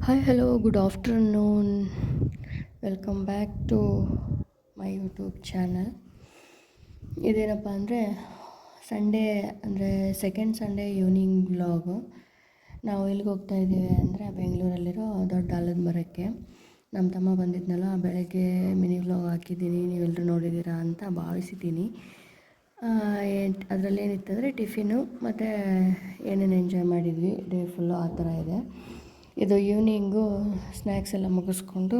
Hi, hello, good afternoon. Welcome back to my YouTube channel. ಇದೇನಪ್ಪ ಅಂದರೆ Sunday ಅಂದರೆ second Sunday evening vlog. ನಾವು ಎಲ್ಲಿಗೆ ಹೋಗ್ತಾ ಇದ್ದೀವಿ ಅಂದರೆ ಬೆಂಗಳೂರಲ್ಲಿರೋ ದೊಡ್ಡ ಆಲದ ಮರಕ್ಕೆ. ನಮ್ಮ ತಮ್ಮ ಬಂದಿದ್ನಲ್ಲ, ಬೆಳಗ್ಗೆ ಮಿನಿ ವ್ಲಾಗ್ ಹಾಕಿದ್ದೀನಿ, ನೀವೆಲ್ಲರೂ ನೋಡಿದ್ದೀರಾ ಅಂತ ಭಾವಿಸಿದ್ದೀನಿ. ಅದರಲ್ಲೇನಿತ್ತಂದರೆ ಟಿಫಿನು ಮತ್ತು ಏನೇನು ಎಂಜಾಯ್ ಮಾಡಿದ್ವಿ ಡೇ ಫುಲ್ಲು ಆ ಥರ ಇದೆ. ಇದು ಈವ್ನಿಂಗು ಸ್ನ್ಯಾಕ್ಸ್ ಎಲ್ಲ ಮುಗಿಸ್ಕೊಂಡು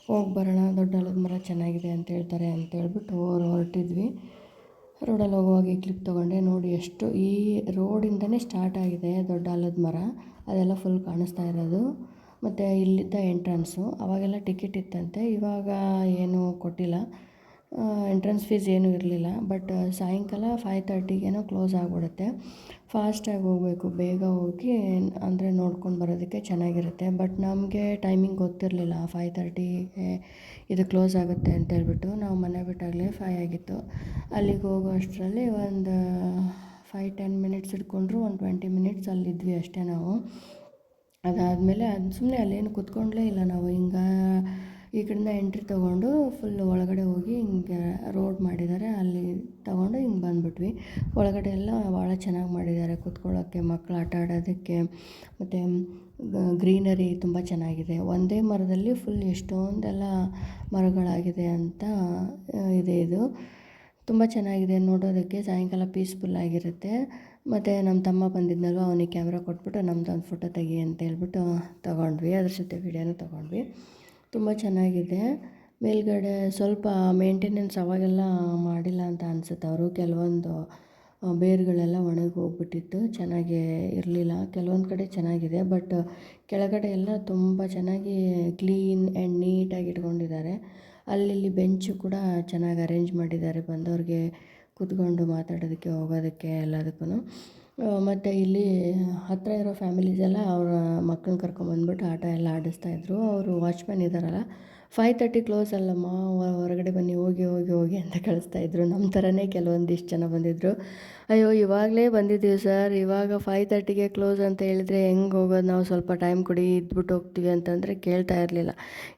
ಹೋಗಿ ಬರೋಣ, ದೊಡ್ಡ ಆಲದ ಮರ ಚೆನ್ನಾಗಿದೆ ಅಂತ ಹೇಳ್ತಾರೆ ಅಂತೇಳ್ಬಿಟ್ಟು ಹೊರಟಿದ್ವಿ. ರೋಡಲ್ಲಿ ಹೋಗುವಾಗ ಈ ಕ್ಲಿಪ್ ತೊಗೊಂಡೆ. ನೋಡಿ ಎಷ್ಟು ಈ ರೋಡಿಂದನೇ ಸ್ಟಾರ್ಟ್ ಆಗಿದೆ ದೊಡ್ಡ ಆಲದ ಮರ, ಅದೆಲ್ಲ ಫುಲ್ ಕಾಣಿಸ್ತಾ ಇರೋದು. ಮತ್ತು ಇಲ್ಲಿದ್ದ ಎಂಟ್ರೆನ್ಸು, ಅವಾಗೆಲ್ಲ ಟಿಕೆಟ್ ಇತ್ತಂತೆ, ಇವಾಗ ಏನೂ ಕೊಟ್ಟಿಲ್ಲ. ಎಂಟ್ರೆನ್ಸ್ ಫೀಸ್ ಏನೂ ಇರಲಿಲ್ಲ. ಬಟ್ ಸಾಯಂಕಾಲ 5:30ಗೇನೋ ಕ್ಲೋಸ್ ಆಗಿಬಿಡುತ್ತೆ. ಫಾಸ್ಟಾಗಿ ಹೋಗಬೇಕು, ಬೇಗ ಹೋಗಿ ಅಂದರೆ ನೋಡ್ಕೊಂಡು ಬರೋದಕ್ಕೆ ಚೆನ್ನಾಗಿರುತ್ತೆ. ಬಟ್ ನಮಗೆ ಟೈಮಿಂಗ್ ಗೊತ್ತಿರಲಿಲ್ಲ 5:30ಗೆ ಇದು ಕ್ಲೋಸ್ ಆಗುತ್ತೆ ಅಂತೇಳ್ಬಿಟ್ಟು. ನಾವು ಮನೆ ಬಿಟ್ಟಾಗಲೇ 5 ಆಗಿತ್ತು. ಅಲ್ಲಿಗೆ ಹೋಗೋ ಅಷ್ಟರಲ್ಲಿ ಒಂದು 5-10 ಮಿನಿಟ್ಸ್ ಹಿಡ್ಕೊಂಡ್ರು, ಒಂದು 20 ಮಿನಿಟ್ಸ್ ಅಲ್ಲಿದ್ವಿ ಅಷ್ಟೇ ನಾವು. ಅದಾದಮೇಲೆ ಸುಮ್ಮನೆ ಅಲ್ಲೇನು ಕೂತ್ಕೊಂಡ್ಲೇ ಇಲ್ಲ ನಾವು. ಹಿಂಗೆ ಈ ಕಡೆಯಿಂದ ಎಂಟ್ರಿ ತೊಗೊಂಡು ಫುಲ್ ಒಳಗಡೆ ಹೋಗಿ ಹಿಂಗೆ ರೋಡ್ ಮಾಡಿದ್ದಾರೆ, ಅಲ್ಲಿ ತೊಗೊಂಡು ಹಿಂಗೆ ಬಂದುಬಿಟ್ವಿ. ಒಳಗಡೆ ಎಲ್ಲ ಭಾಳ ಚೆನ್ನಾಗಿ ಮಾಡಿದ್ದಾರೆ ಕೂತ್ಕೊಳ್ಳೋಕ್ಕೆ, ಮಕ್ಕಳು ಆಟ ಆಡೋದಕ್ಕೆ. ಮತ್ತು ಗ್ರೀನರಿ ತುಂಬ ಚೆನ್ನಾಗಿದೆ. ಒಂದೇ ಮರದಲ್ಲಿ ಫುಲ್ ಎಷ್ಟೊಂದೆಲ್ಲ ಮರಗಳಾಗಿದೆ ಅಂತ ಇದೆ. ಇದು ತುಂಬ ಚೆನ್ನಾಗಿದೆ ನೋಡೋದಕ್ಕೆ, ಸಾಯಂಕಾಲ ಪೀಸ್ಫುಲ್ಲಾಗಿರುತ್ತೆ. ಮತ್ತು ನಮ್ಮ ತಮ್ಮ ಬಂದಿದ್ನಲ್ವ, ಅವನಿಗೆ ಕ್ಯಾಮ್ರಾ ಕೊಟ್ಬಿಟ್ಟು ನಮ್ಮದೊಂದು ಫೋಟೋ ತೆಗಿ ಅಂತ ಹೇಳ್ಬಿಟ್ಟು ತೊಗೊಂಡ್ವಿ. ಅದ್ರ ಜೊತೆ ವೀಡಿಯೋನೂ ತೊಗೊಂಡ್ವಿ. ತುಂಬ ಚೆನ್ನಾಗಿದೆ. ಮೇಲ್ಗಡೆ ಸ್ವಲ್ಪ ಮೇಂಟೆನೆನ್ಸ್ ಅವಾಗೆಲ್ಲ ಮಾಡಿಲ್ಲ ಅಂತ ಅನಿಸುತ್ತೆ ಅವರು. ಕೆಲವೊಂದು ಬೇರುಗಳೆಲ್ಲ ಒಣಗಿ ಹೋಗ್ಬಿಟ್ಟಿತ್ತು, ಚೆನ್ನಾಗಿ ಇರಲಿಲ್ಲ. ಕೆಲವೊಂದು ಕಡೆ ಚೆನ್ನಾಗಿದೆ, ಬಟ್ ಕೆಳಗಡೆ ಎಲ್ಲ ತುಂಬ ಚೆನ್ನಾಗಿ ಕ್ಲೀನ್ ಆ್ಯಂಡ್ ನೀಟಾಗಿ ಇಟ್ಕೊಂಡಿದ್ದಾರೆ. ಅಲ್ಲಿ ಬೆಂಚು ಕೂಡ ಚೆನ್ನಾಗಿ ಅರೇಂಜ್ ಮಾಡಿದ್ದಾರೆ ಬಂದವ್ರಿಗೆ ಕೂತ್ಕೊಂಡು ಮಾತಾಡೋದಕ್ಕೆ, ಹೋಗೋದಕ್ಕೆ ಎಲ್ಲದಕ್ಕೂ. ಮತ್ತು ಇಲ್ಲಿ ಹತ್ತಿರ ಇರೋ ಫ್ಯಾಮಿಲೀಸ್ ಎಲ್ಲ ಅವರ ಮಕ್ಕಳನ್ನ ಕರ್ಕೊಂಬಂದ್ಬಿಟ್ಟು ಆಟ ಎಲ್ಲ ಆಡಿಸ್ತಾಯಿದ್ರು. ಅವರು ವಾಚ್ಮ್ಯಾನ್ ಇದ್ದಾರಲ್ಲ, 5:30 ಕ್ಲೋಸ್ ಅಲ್ಲಮ್ಮ, ಹೊರಗಡೆ ಬನ್ನಿ, ಹೋಗಿ ಹೋಗಿ ಹೋಗಿ ಅಂತ ಕಳಿಸ್ತಾಯಿದ್ರು. ನಮ್ಮ ಥರನೇ ಕೆಲವೊಂದಿಷ್ಟು ಜನ ಬಂದಿದ್ದರು. ಅಯ್ಯೋ ಇವಾಗಲೇ ಬಂದಿದ್ದೀವಿ ಸರ್, ಇವಾಗ 5:30ಗೆ ಕ್ಲೋಸ್ ಅಂತ ಹೇಳಿದರೆ ಹೆಂಗೆ ಹೋಗೋದು, ನಾವು ಸ್ವಲ್ಪ ಟೈಮ್ ಕೊಡಿ, ಇದ್ಬಿಟ್ಟು ಹೋಗ್ತೀವಿ ಅಂತಂದರೆ ಕೇಳ್ತಾ ಇರಲಿಲ್ಲ.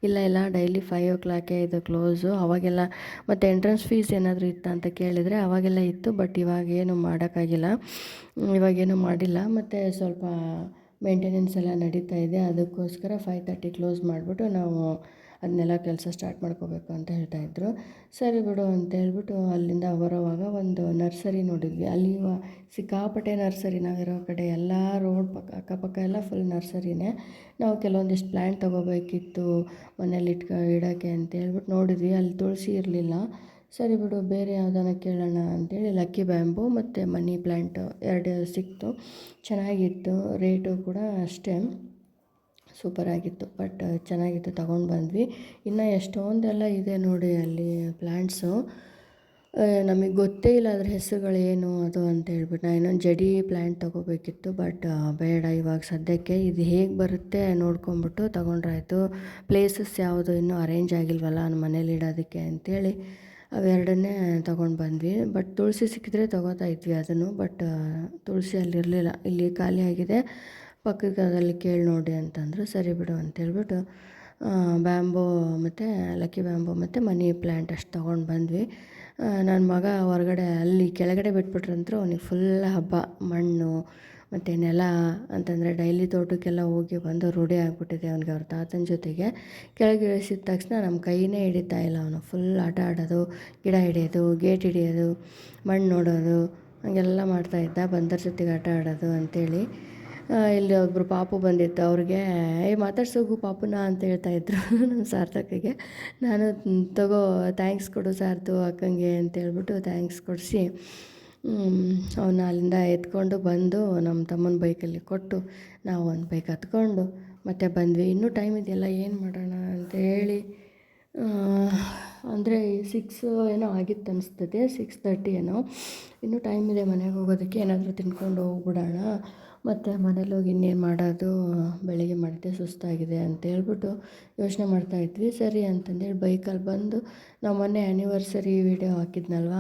ಇಲ್ಲ ಡೈಲಿ 5 o'clockಗೆ ಇದು ಕ್ಲೋಸು. ಅವಾಗೆಲ್ಲ ಮತ್ತು ಎಂಟ್ರೆನ್ಸ್ ಫೀಸ್ ಏನಾದರೂ ಇತ್ತಾ ಅಂತ ಕೇಳಿದರೆ ಅವಾಗೆಲ್ಲ ಇತ್ತು, ಬಟ್ ಇವಾಗೇನು ಮಾಡೋಕ್ಕಾಗಿಲ್ಲ, ಇವಾಗೇನು ಮಾಡಿಲ್ಲ. ಮತ್ತು ಸ್ವಲ್ಪ ಮೇಂಟೆನೆನ್ಸ್ ಎಲ್ಲ ನಡೀತಾ ಇದೆ, ಅದಕ್ಕೋಸ್ಕರ 5:30 ಕ್ಲೋಸ್ ಮಾಡಿಬಿಟ್ಟು ನಾವು ಅದನ್ನೆಲ್ಲ ಕೆಲಸ ಸ್ಟಾರ್ಟ್ ಮಾಡ್ಕೋಬೇಕು ಅಂತ ಹೇಳ್ತಾಯಿದ್ರು. ಸರಿ ಬಿಡು ಅಂತ ಹೇಳ್ಬಿಟ್ಟು ಅಲ್ಲಿಂದ ಬರೋವಾಗ ಒಂದು ನರ್ಸರಿ ನೋಡಿದ್ವಿ. ಅಲ್ಲಿ ಸಿಕ್ಕಾಪಟ್ಟೆ ನರ್ಸರಿ, ನಾವಿರೋ ಕಡೆ ಎಲ್ಲ ರೋಡ್ ಅಕ್ಕಪಕ್ಕ ಎಲ್ಲ ಫುಲ್ ನರ್ಸರಿನೇ. ನಾವು ಕೆಲವೊಂದಿಷ್ಟು ಪ್ಲ್ಯಾಂಟ್ ತೊಗೋಬೇಕಿತ್ತು ಮನೇಲಿ ಇಡೋಕ್ಕೆ ಅಂತ ಹೇಳ್ಬಿಟ್ಟು ನೋಡಿದ್ವಿ. ಅಲ್ಲಿ ತುಳಸಿ ಇರಲಿಲ್ಲ. ಸರಿ ಬಿಡು, ಬೇರೆ ಯಾವುದನ್ನ ಕೇಳೋಣ ಅಂತೇಳಿ ಲಕ್ಕಿ ಬ್ಯಾಂಬು ಮತ್ತು ಮನಿ ಪ್ಲ್ಯಾಂಟ್ 2 ಸಿಕ್ತು. ಚೆನ್ನಾಗಿತ್ತು, ರೇಟು ಕೂಡ ಅಷ್ಟೇ ಸೂಪರಾಗಿತ್ತು. ಬಟ್ ಚೆನ್ನಾಗಿತ್ತು, ತೊಗೊಂಡು ಬಂದ್ವಿ. ಇನ್ನು ಎಷ್ಟೊಂದೆಲ್ಲ ಇದೆ ನೋಡಿ ಅಲ್ಲಿ ಪ್ಲ್ಯಾಂಟ್ಸು. ನಮಗೆ ಗೊತ್ತೇ ಇಲ್ಲ ಅದ್ರ ಹೆಸರುಗಳು ಏನು ಅದು ಅಂತ ಹೇಳ್ಬಿಟ್ಟು. ನಾನು ಇನ್ನೊಂದು ಜಡಿ ಪ್ಲ್ಯಾಂಟ್ ತೊಗೋಬೇಕಿತ್ತು, ಬಟ್ ಬೇಡ ಇವಾಗ ಸದ್ಯಕ್ಕೆ. ಇದು ಹೇಗೆ ಬರುತ್ತೆ ನೋಡ್ಕೊಂಬಿಟ್ಟು ತೊಗೊಂಡ್ರಾಯ್ತು. ಪ್ಲೇಸಸ್ ಯಾವುದು ಇನ್ನೂ ಅರೇಂಜ್ ಆಗಿಲ್ವಲ್ಲ ನಮ್ಮ ಮನೇಲಿ ಇಡೋದಕ್ಕೆ ಅಂಥೇಳಿ ಅವೆರಡನ್ನೇ ತೊಗೊಂಡು ಬಂದ್ವಿ. ಬಟ್ ತುಳಸಿ ಸಿಕ್ಕಿದ್ರೆ ತೊಗೋತಾ ಇದ್ವಿ ಅದನ್ನು, ಬಟ್ ತುಳಸಿ ಅಲ್ಲಿರಲಿಲ್ಲ. ಇಲ್ಲಿ ಖಾಲಿ ಆಗಿದೆ, ಪಕ್ಕದಲ್ಲಿ ಕೇಳಿ ನೋಡಿ ಅಂತಂದರು. ಸರಿ ಬಿಡು ಅಂತೇಳ್ಬಿಟ್ಟು ಬ್ಯಾಂಬೋ ಮತ್ತು ಲಕ್ಕಿ ಬ್ಯಾಂಬೋ ಮತ್ತು ಮನಿ ಪ್ಲ್ಯಾಂಟ್ ಅಷ್ಟು ತೊಗೊಂಡು ಬಂದ್ವಿ. ನನ್ನ ಮಗ ಹೊರಗಡೆ ಅಲ್ಲಿ ಕೆಳಗಡೆ ಬಿಟ್ಬಿಟ್ರಂತೂ ಅವನಿಗೆ ಫುಲ್ ಹಬ್ಬ. ಮಣ್ಣು ಮತ್ತು ನೆಲ ಅಂತಂದರೆ ಡೈಲಿ ತೋಟಕ್ಕೆಲ್ಲ ಹೋಗಿ ಬಂದು ರೂಢಿ ಆಗಿಬಿಟ್ಟಿದೆ ಅವನಿಗೆ. ಅವ್ರ ತಾತನ ಜೊತೆಗೆ ಕೆಳಗೆ ಇಳಿಸಿದ ತಕ್ಷಣ ನಮ್ಮ ಕೈನೇ ಹಿಡಿತಾ ಇಲ್ಲ ಅವನು. ಫುಲ್ ಆಟ ಆಡೋದು, ಗಿಡ ಹಿಡಿಯೋದು, ಗೇಟ್ ಹಿಡಿಯೋದು, ಮಣ್ಣು ನೋಡೋದು, ಹಾಗೆಲ್ಲ ಮಾಡ್ತಾಯಿದ್ದ. ಬಂದರ ಜೊತೆಗೆ ಆಟ ಆಡೋದು ಅಂಥೇಳಿ. ಇಲ್ಲಿ ಒಬ್ಬರು ಪಾಪು ಬಂದಿತ್ತು, ಅವ್ರಿಗೆ ಮಾತಾಡ್ಸೋಗು ಪಾಪುನ ಅಂತ ಹೇಳ್ತಾಯಿದ್ರು ನಮ್ಮ ಸಾರ್ಥಕಿಗೆ. ನಾನು ತಗೋ ಥ್ಯಾಂಕ್ಸ್ ಕೊಡು ಸಾರ್ತು ಅಕ್ಕಂಗೆ ಅಂತೇಳ್ಬಿಟ್ಟು ಥ್ಯಾಂಕ್ಸ್ ಕೊಡಿಸಿ ಅವನ್ನ ಅಲ್ಲಿಂದ ಎತ್ಕೊಂಡು ಬಂದು ನಮ್ಮ ತಮ್ಮನ ಬೈಕಲ್ಲಿ ಕೊಟ್ಟು ನಾವು ಒಂದು ಬೈಕ್ ಹತ್ಕೊಂಡು ಮತ್ತೆ ಬಂದ್ವಿ. ಇನ್ನೂ ಟೈಮ್ ಇದೆಯಲ್ಲ, ಏನು ಮಾಡೋಣ ಅಂತೇಳಿ ಅಂದರೆ 6 ಏನೋ ಆಗಿತ್ತು ಅನಿಸ್ತದೆ, 6:30 ಏನೋ. ಇನ್ನೂ ಟೈಮ್ ಇದೆ ಮನೆಗೆ ಹೋಗೋದಕ್ಕೆ, ಏನಾದರೂ ತಿನ್ಕೊಂಡು ಹೋಗ್ಬಿಡೋಣ. ಮತ್ತು ಮನೇಲಿ ಹೋಗಿ ಇನ್ನೇನು ಮಾಡೋದು, ಬೆಳಿಗ್ಗೆ ಮಾಡಿದ್ದೆ ಸುಸ್ತಾಗಿದೆ ಅಂತೇಳ್ಬಿಟ್ಟು ಯೋಚನೆ ಮಾಡ್ತಾಯಿದ್ವಿ. ಸರಿ ಅಂತಂದೇಳಿ ಬೈಕಲ್ಲಿ ಬಂದು ನಾವು ಮೊನ್ನೆ ಆ್ಯನಿವರ್ಸರಿ ವೀಡಿಯೋ ಹಾಕಿದ್ನಲ್ವ,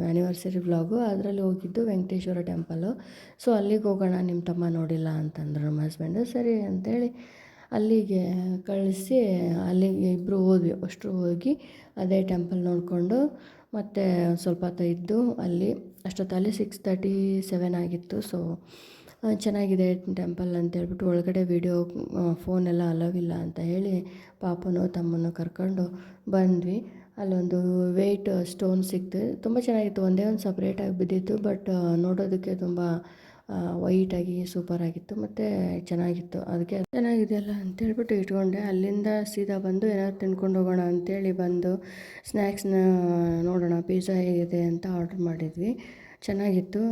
ಆ್ಯನಿವರ್ಸರಿ ವ್ಲಾಗು, ಅದರಲ್ಲಿ ಹೋಗಿದ್ದು ವೆಂಕಟೇಶ್ವರ ಟೆಂಪಲ್ಲು. ಸೊ ಅಲ್ಲಿಗೆ ಹೋಗೋಣ, ನಿಮ್ಮ ತಮ್ಮ ನೋಡಿಲ್ಲ ಅಂತಂದರು ನಮ್ಮ ಹಸ್ಬೆಂಡು. ಸರಿ ಅಂತೇಳಿ ಅಲ್ಲಿಗೆ ಕಳಿಸಿ ಅಲ್ಲಿಗೆ ಇಬ್ಬರು ಹೋದ್ವಿ. ಅಷ್ಟರು ಹೋಗಿ ಅದೇ ಟೆಂಪಲ್ ನೋಡಿಕೊಂಡು ಮತ್ತು ಸ್ವಲ್ಪ ಹೊತ್ತು ಇದ್ದು ಅಲ್ಲಿ ಅಷ್ಟೊತ್ತಲ್ಲಿ 6:37 ಆಗಿತ್ತು. ಸೊ ಚೆನ್ನಾಗಿದೆ ಟೆಂಪಲ್ ಅಂತೇಳ್ಬಿಟ್ಟು ಒಳಗಡೆ ವೀಡಿಯೋ ಫೋನೆಲ್ಲ ಅಲೋವಿಲ್ಲ ಅಂತ ಹೇಳಿ ಪಾಪನೂ ತಮ್ಮನ್ನು ಕರ್ಕೊಂಡು ಬಂದ್ವಿ. ಅಲ್ಲೊಂದು ವೆಯ್ಟ್ ಸ್ಟೋನ್ ಸಿಕ್ತು, ತುಂಬ ಚೆನ್ನಾಗಿತ್ತು. ಒಂದೇ ಒಂದು ಸಪ್ರೇಟಾಗಿ ಬಿದ್ದಿತ್ತು, ಬಟ್ ನೋಡೋದಕ್ಕೆ ತುಂಬ ವೈಟಾಗಿ ಸೂಪರಾಗಿತ್ತು ಮತ್ತು ಚೆನ್ನಾಗಿತ್ತು. ಅದಕ್ಕೆ ಚೆನ್ನಾಗಿದೆಯಲ್ಲ ಅಂತೇಳ್ಬಿಟ್ಟು ಇಟ್ಕೊಂಡೆ. ಅಲ್ಲಿಂದ ಸೀದಾ ಬಂದು ಏನಾದ್ರು ತಿನ್ಕೊಂಡು ಹೋಗೋಣ ಅಂತೇಳಿ ಬಂದು ಸ್ನ್ಯಾಕ್ಸ್ನ ನೋಡೋಣ ಪಿಜ್ಜಾ ಹೇಗಿದೆ ಅಂತ ಆರ್ಡ್ರ್ ಮಾಡಿದ್ವಿ. ಚೆನ್ನಾಗಿತ್ತು,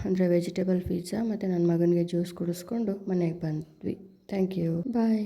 ಅಂದರೆ ವೆಜಿಟೇಬಲ್ ಪಿಜ್ಜಾ. ಮತ್ತು ನನ್ನ ಮಗನಿಗೆ ಜ್ಯೂಸ್ ಕುಡಿಸ್ಕೊಂಡು ಮನೆಗೆ ಬಂದ್ವಿ. Thank you, bye.